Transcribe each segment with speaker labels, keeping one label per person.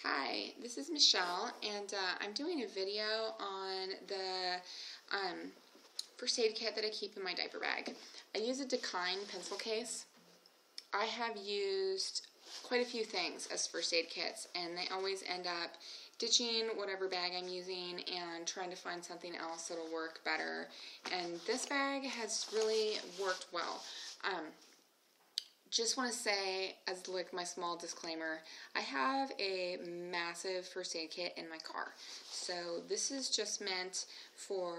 Speaker 1: Hi, this is Michelle, and I'm doing a video on the first aid kit that I keep in my diaper bag. I use a Dakine pencil case. I have used quite a few things as first aid kits, and they always end up ditching whatever bag I'm using and trying to find something else that'll work better. And this bag has really worked well. Just want to say, as like my small disclaimer, I have a massive first aid kit in my car. So this is just meant for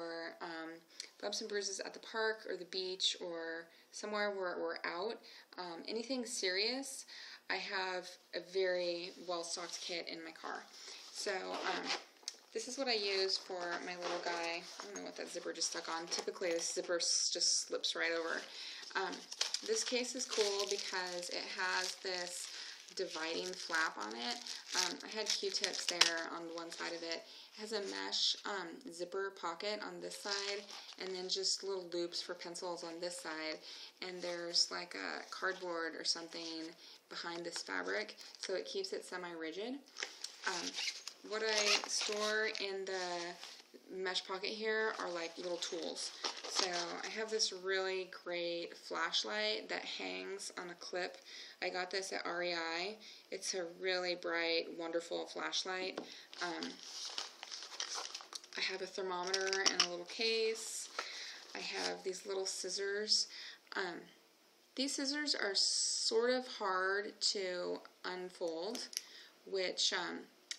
Speaker 1: bumps and bruises at the park or the beach or somewhere where we're out. Anything serious, I have a very well-stocked kit in my car. So this is what I use for my little guy. I don't know what that zipper just stuck on. Typically this zipper just slips right over. This case is cool because it has this dividing flap on it. I had Q-tips there on one side of it. It has a mesh zipper pocket on this side, and then just little loops for pencils on this side. And there's like a cardboard or something behind this fabric, so it keeps it semi-rigid. What I store in the mesh pocket here are like little tools. So I have this really great flashlight that hangs on a clip. I got this at REI. It's a really bright, wonderful flashlight. I have a thermometer in a little case. I have these little scissors. These scissors are sort of hard to unfold, which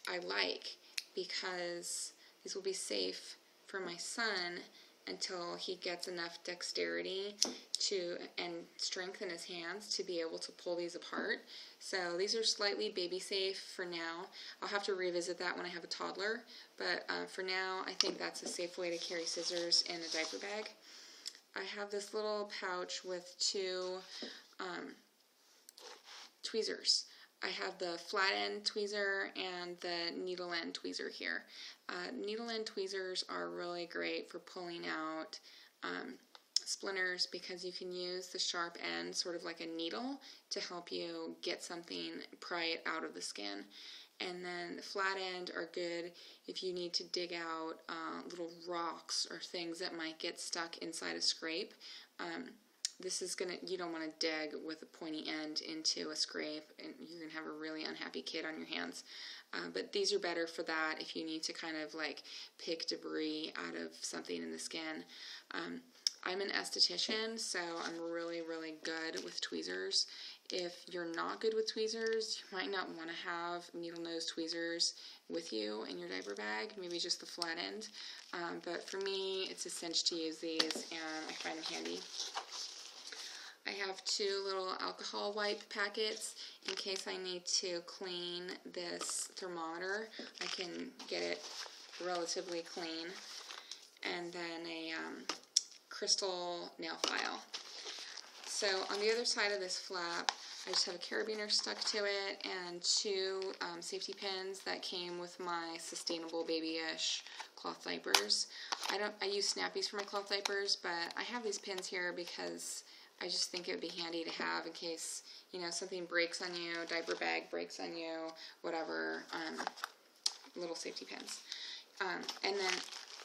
Speaker 1: I like because these will be safe for my son until he gets enough dexterity and strength in his hands to be able to pull these apart. So these are slightly baby safe for now. I'll have to revisit that when I have a toddler, but for now I think that's a safe way to carry scissors in a diaper bag. I have this little pouch with two tweezers. I have the flat end tweezer and the needle end tweezer here. Needle end tweezers are really great for pulling out splinters because you can use the sharp end sort of like a needle to help you get something, pry it out of the skin. And then the flat end are good if you need to dig out little rocks or things that might get stuck inside a scrape. This is you don't want to dig with a pointy end into a scrape, and you're going to have a really unhappy kid on your hands. But these are better for that if you need to kind of like pick debris out of something in the skin. I'm an esthetician, so I'm really, really good with tweezers. If you're not good with tweezers, you might not want to have needle nose tweezers with you in your diaper bag, maybe just the flat end. But for me, it's a cinch to use these, and I find them handy. I have two little alcohol wipe packets in case I need to clean this thermometer. I can get it relatively clean. And then a crystal nail file. So on the other side of this flap, I just have a carabiner stuck to it and two safety pins that came with my sustainable babyish cloth diapers. I use Snappies for my cloth diapers, but I have these pins here because I just think it would be handy to have in case, you know, something breaks on you, diaper bag breaks on you, whatever, little safety pins. And then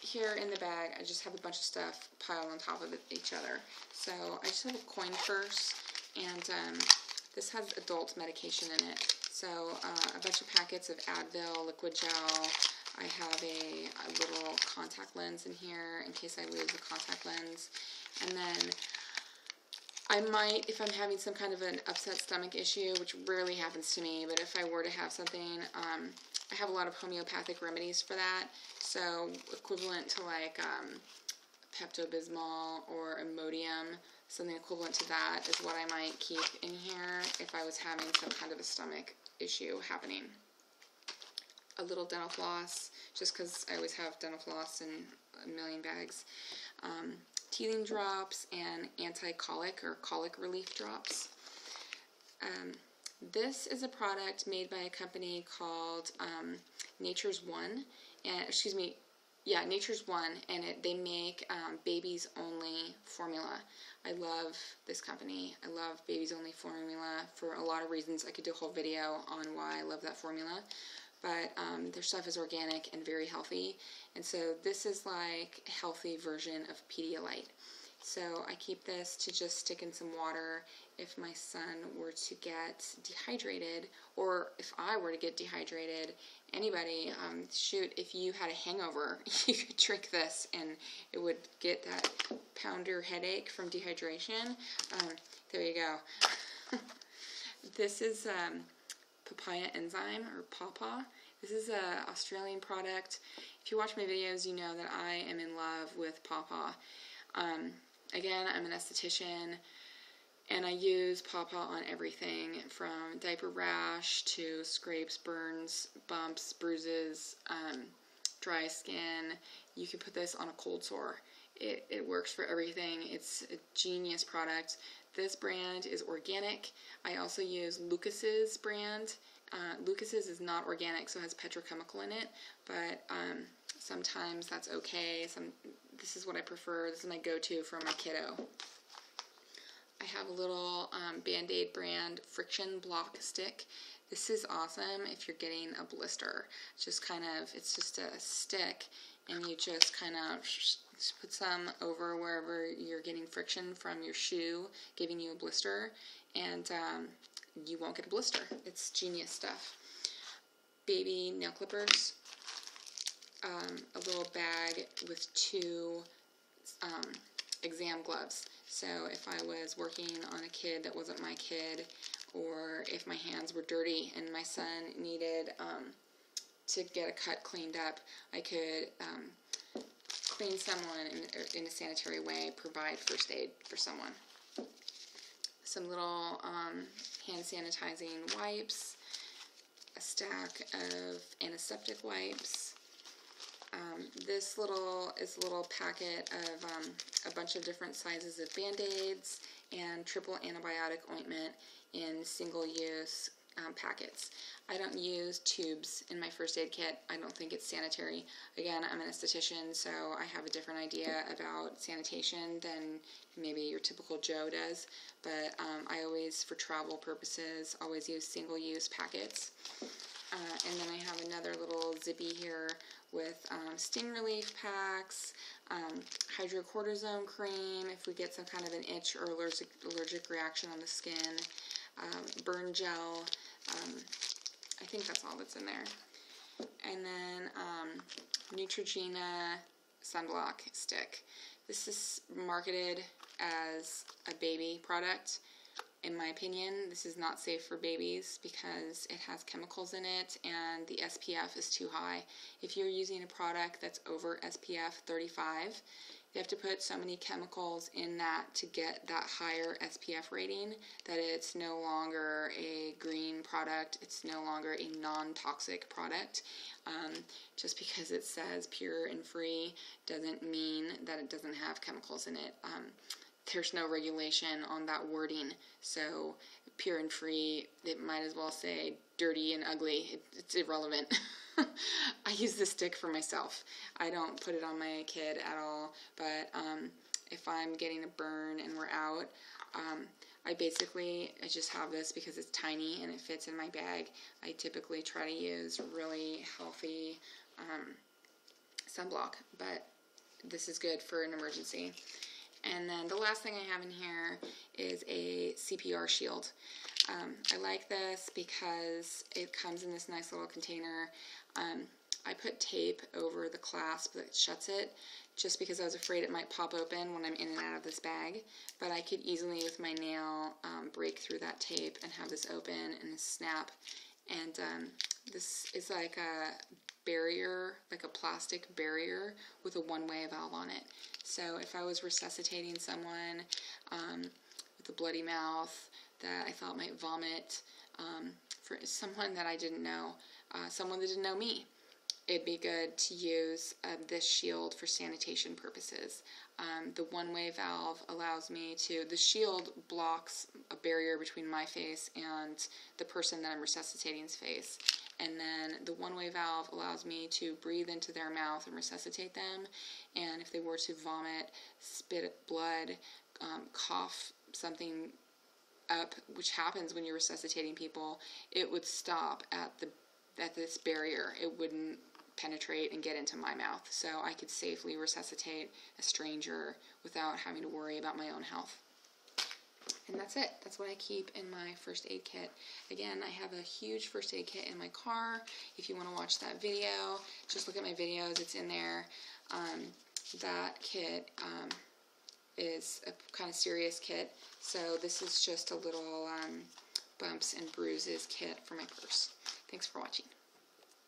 Speaker 1: here in the bag, I just have a bunch of stuff piled on top of each other. So I just have a coin purse, and this has adult medication in it. So a bunch of packets of Advil, liquid gel. I have a little contact lens in here in case I lose the contact lens. And then I might, if I'm having some kind of an upset stomach issue, which rarely happens to me, but if I were to have something, I have a lot of homeopathic remedies for that. So equivalent to like Pepto-Bismol or Imodium, something equivalent to that is what I might keep in here if I was having some kind of a stomach issue happening. A little dental floss, just because I always have dental floss in a million bags. Teething drops and anti-colic or colic relief drops. This is a product made by a company called Nature's One, and Nature's One, and they make babies only formula. I love this company. I love babies only formula for a lot of reasons. I could do a whole video on why I love that formula. but their stuff is organic and very healthy. And so this is like a healthy version of Pedialyte. So I keep this to just stick in some water if my son were to get dehydrated, or if I were to get dehydrated. Anybody, shoot, if you had a hangover, you could drink this and it would get that pounder headache from dehydration. There you go. This is papaya enzyme, or pawpaw. This is an Australian product. If you watch my videos, you know that I am in love with pawpaw. Again, I'm an esthetician, and I use pawpaw on everything from diaper rash to scrapes, burns, bumps, bruises, dry skin. You can put this on a cold sore. It works for everything. It's a genius product. This brand is organic. I also use Lucas's brand. Lucas's is not organic, so it has petrochemical in it, but sometimes that's okay. This is what I prefer. This is my go-to for my kiddo. I have a little Band-Aid brand friction block stick. This is awesome if you're getting a blister. It's just a stick, and you just kind of put some over wherever you're getting friction from your shoe, giving you a blister, and you won't get a blister. It's genius stuff. Baby nail clippers. A little bag with 2 exam gloves. So if I was working on a kid that wasn't my kid, or if my hands were dirty and my son needed to get a cut cleaned up, I could clean someone in a sanitary way, provide first aid for someone. Some little hand sanitizing wipes, a stack of antiseptic wipes. This is a little packet of a bunch of different sizes of Band-Aids and triple antibiotic ointment in single-use packets. I don't use tubes in my first aid kit. I don't think it's sanitary. Again, I'm an esthetician, so I have a different idea about sanitation than maybe your typical Joe does, but I always, for travel purposes, always use single-use packets. And then I have another little zippy here with sting relief packs, hydrocortisone cream if we get some kind of an itch or allergic reaction on the skin, burn gel. I think that's all that's in there. And then Neutrogena sunblock stick. This is marketed as a baby product. In my opinion, this is not safe for babies because it has chemicals in it and the SPF is too high. If you're using a product that's over SPF 35, you have to put so many chemicals in that to get that higher SPF rating that it's no longer a green product, it's no longer a non-toxic product. Just because it says pure and free doesn't mean that it doesn't have chemicals in it. There's no regulation on that wording, so pure and free, it might as well say dirty and ugly. It's irrelevant. I use this stick for myself. I don't put it on my kid at all, but if I'm getting a burn and we're out, I just have this because it's tiny and it fits in my bag. I typically try to use really healthy sunblock, but this is good for an emergency. And then the last thing I have in here is a CPR shield. I like this because it comes in this nice little container. I put tape over the clasp that shuts it just because I was afraid it might pop open when I'm in and out of this bag. But I could easily, with my nail, break through that tape and have this open and snap. And this is like a barrier, like a plastic barrier with a one-way valve on it. So if I was resuscitating someone with a bloody mouth that I thought might vomit, for someone that I didn't know, someone that didn't know me, it'd be good to use this shield for sanitation purposes. The one-way valve allows me to, the shield blocks a barrier between my face and the person that I'm resuscitating's face. And then the one-way valve allows me to breathe into their mouth and resuscitate them. And if they were to vomit, spit blood, cough something up, which happens when you're resuscitating people, it would stop at the at this barrier. It wouldn't penetrate and get into my mouth, so I could safely resuscitate a stranger without having to worry about my own health. And that's it. That's what I keep in my first aid kit. Again, I have a huge first aid kit in my car. If you want to watch that video, just look at my videos. It's in there. That kit is a kind of serious kit. So this is just a little bumps and bruises kit for my purse. Thanks for watching.